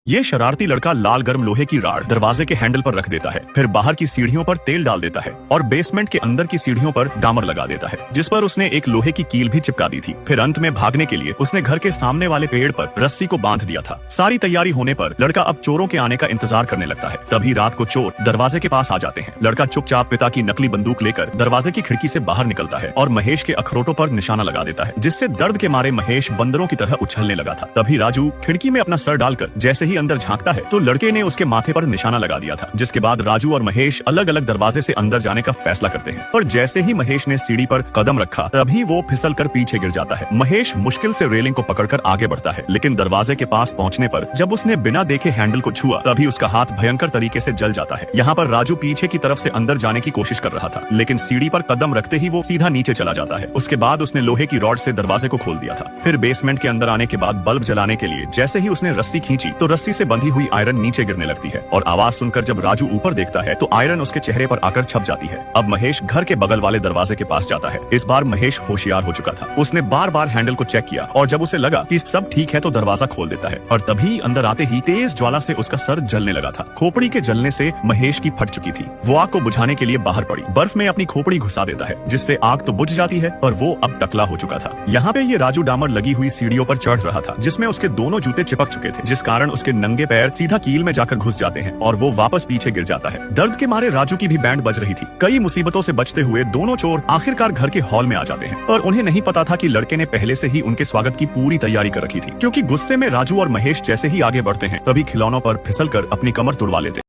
ये शरारती लड़का लाल गर्म लोहे की राड दरवाजे के हैंडल पर रख देता है, फिर बाहर की सीढ़ियों पर तेल डाल देता है और बेसमेंट के अंदर की सीढ़ियों पर डामर लगा देता है, जिस पर उसने एक लोहे की कील भी चिपका दी थी। फिर अंत में भागने के लिए उसने घर के सामने वाले पेड़ पर रस्सी को बांध दिया था। सारी तैयारी होने पर लड़का अब चोरों के आने का इंतजार करने लगता है। तभी रात को चोर दरवाजे के पास आ जाते हैं। लड़का चुपचाप पिता की नकली बंदूक लेकर दरवाजे की खिड़की से बाहर निकलता है और महेश के अखरोटों पर निशाना लगा देता है, जिससे दर्द के मारे महेश बंदरों की तरह उछलने लगा था। तभी राजू खिड़की में अपना सर डालकर जैसे ही अंदर झांकता है तो लड़के ने उसके माथे पर निशाना लगा दिया था। जिसके बाद राजू और महेश अलग अलग दरवाजे से अंदर जाने का फैसला करते हैं, पर जैसे ही महेश ने सीढ़ी पर कदम रखा तभी वो फिसलकर पीछे गिर जाता है। महेश मुश्किल से रेलिंग को पकड़कर आगे बढ़ता है, लेकिन दरवाजे के पास पहुंचने पर जब उसने बिना देखे हैंडल को छुआ तभी उसका हाथ भयंकर तरीके से जल जाता है। यहाँ पर राजू पीछे की तरफ से अंदर जाने की कोशिश कर रहा था, लेकिन सीढ़ी पर कदम रखते ही वो सीधा नीचे चला जाता है। उसके बाद उसने लोहे की रॉड से दरवाजे को खोल दिया था। फिर बेसमेंट के अंदर आने के बाद बल्ब जलाने के लिए जैसे ही उसने रस्सी खींची तो रस्सी से बंधी हुई आयरन नीचे गिरने लगती है और आवाज सुनकर जब राजू ऊपर देखता है तो आयरन उसके चेहरे पर आकर छप जाती है। अब महेश घर के बगल वाले दरवाजे के पास जाता है। इस बार महेश होशियार हो चुका था। उसने बार बार हैंडल को चेक किया और जब उसे लगा कि सब ठीक है तो दरवाजा खोल देता है और तभी अंदर आते ही तेज ज्वाला से उसका सर जलने लगा था। खोपड़ी के जलने से महेश की फट चुकी थी। वो आग को बुझाने के लिए बाहर पड़ी, बर्फ में अपनी खोपड़ी घुसा देता है, जिससे आग तो बुझ जाती है और वो अब टकला हो चुका था। यहाँ पे ये राजू डामर लगी हुई सीढ़ियों पर चढ़ रहा था, जिसमें उसके दोनों जूते चिपक चुके थे, जिस कारण उसके नंगे पैर सीधा कील में जाकर घुस जाते हैं और वो वापस पीछे गिर जाता है। दर्द के मारे राजू की भी बैंड बज रही थी। कई मुसीबतों से बचते हुए दोनों चोर आखिरकार घर के हॉल में आ जाते हैं और उन्हें नहीं पता था कि लड़के ने पहले से ही उनके स्वागत की पूरी तैयारी कर रखी थी, क्योंकि गुस्से में राजू और महेश जैसे ही आगे बढ़ते हैं तभी खिलौनों पर फिसलकर अपनी कमर तुड़वा लेते हैं।